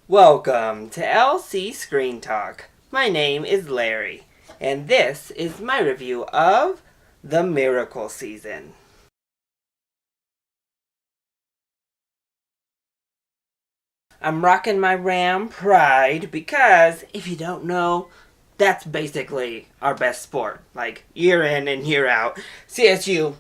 Welcome to LC Screen Talk. My name is Larry, and this is my review of The Miracle Season. I'm rocking my Ram Pride because, if you don't know, that's basically our best sport. Like, year in and year out, CSU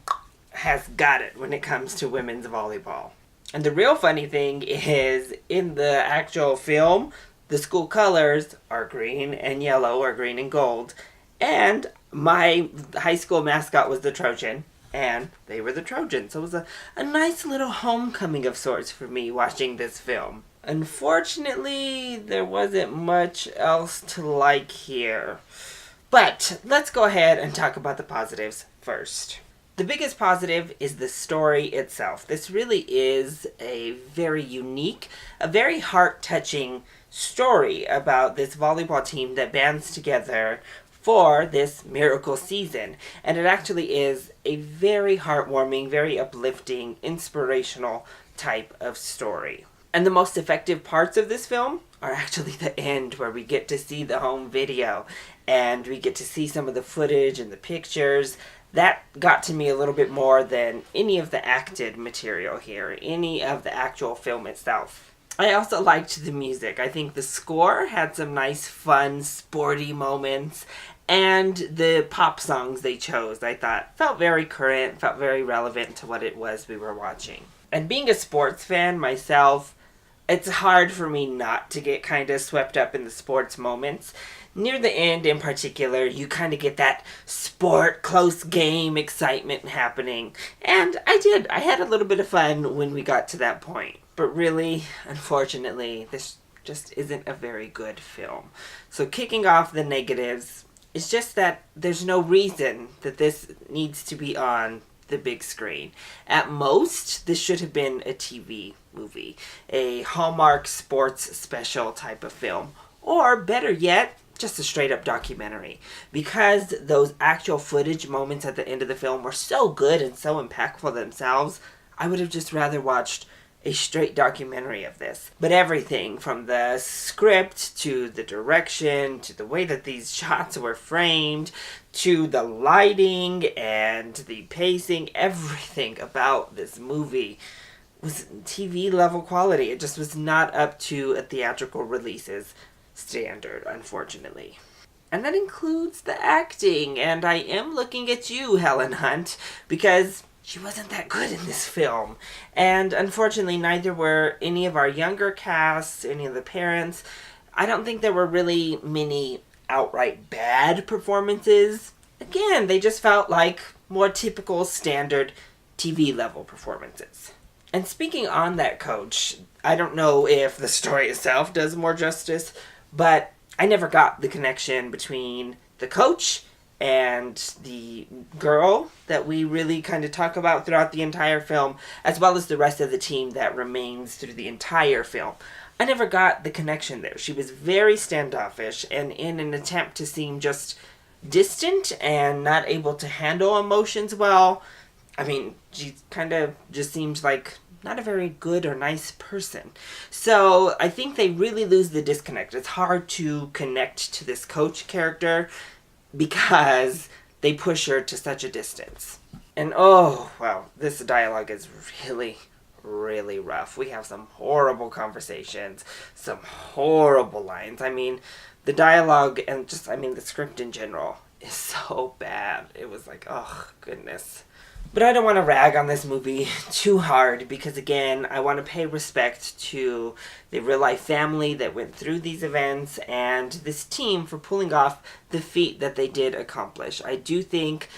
has got it when it comes to women's volleyball. And the real funny thing is, in the actual film, the school colors are green and yellow, or green and gold. And my high school mascot was the Trojan, and they were the Trojans. So it was a nice little homecoming of sorts for me watching this film. Unfortunately, there wasn't much else to like here. But let's go ahead and talk about the positives first. The biggest positive is the story itself. This really is a very unique, a very heart-touching story about this volleyball team that bands together for this miracle season. And it actually is a very heartwarming, very uplifting, inspirational type of story. And the most effective parts of this film are actually the end, where we get to see the home video and we get to see some of the footage and the pictures. That got to me a little bit more than any of the acted material here, any of the actual film itself. I also liked the music. I think the score had some nice, fun, sporty moments, and the pop songs they chose, I thought, felt very current, felt very relevant to what it was we were watching. And being a sports fan myself, it's hard for me not to get kind of swept up in the sports moments. Near the end in particular, you kind of get that sport, close game excitement happening. And I did. I had a little bit of fun when we got to that point. But really, unfortunately, this just isn't a very good film. So kicking off the negatives, it's just that there's no reason that this needs to be on the big screen. At most, this should have been a TV movie, a Hallmark sports special type of film, or better yet, just a straight up documentary. Because those actual footage moments at the end of the film were so good and so impactful themselves, I would have just rather watched a straight documentary of this. But everything from the script to the direction to the way that these shots were framed to the lighting and the pacing, everything about this movie was TV level quality. It just was not up to a theatrical release's standard, unfortunately. And that includes the acting, and I am looking at you, Helen Hunt, because she wasn't that good in this film. And unfortunately, neither were any of our younger casts, any of the parents. I don't think there were really many outright bad performances. Again, they just felt like more typical standard TV level performances. And speaking on that, Coach, I don't know if the story itself does more justice, but I never got the connection between the coach and the girl that we really kind of talk about throughout the entire film, as well as the rest of the team that remains through the entire film. I never got the connection there. She was very standoffish, and in an attempt to seem just distant and not able to handle emotions well, I mean, she kind of just seems like not a very good or nice person. So I think they really lose the disconnect. It's hard to connect to this coach character because they push her to such a distance. And oh, wow, this dialogue is really, really rough. We have some horrible conversations, some horrible lines. I mean, the dialogue and just, the script in general is so bad. It was like, oh, goodness. But I don't want to rag on this movie too hard because, again, I want to pay respect to the real-life family that went through these events and this team for pulling off the feat that they did accomplish. I do think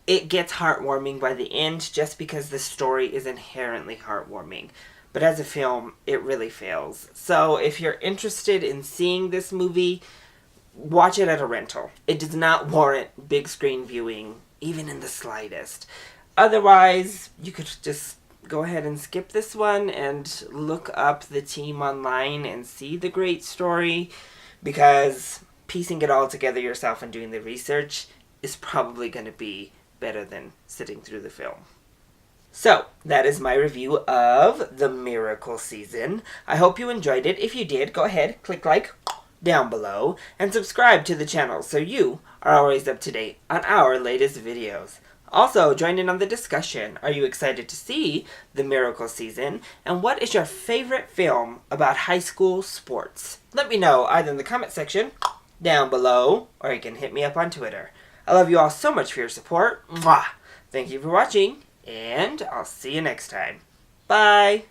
it gets heartwarming by the end just because the story is inherently heartwarming. But as a film, it really fails. So if you're interested in seeing this movie, watch it at a rental. It does not warrant big screen viewing, even in the slightest. Otherwise, you could just go ahead and skip this one and look up the team online and see the great story, because piecing it all together yourself and doing the research is probably going to be better than sitting through the film. So, that is my review of The Miracle Season. I hope you enjoyed it. If you did, go ahead, click like down below, and subscribe to the channel so you are always up to date on our latest videos. Also, join in on the discussion. Are you excited to see The Miracle Season? And what is your favorite film about high school sports? Let me know either in the comment section down below, or you can hit me up on Twitter. I love you all so much for your support. Mwah! Thank you for watching, and I'll see you next time. Bye!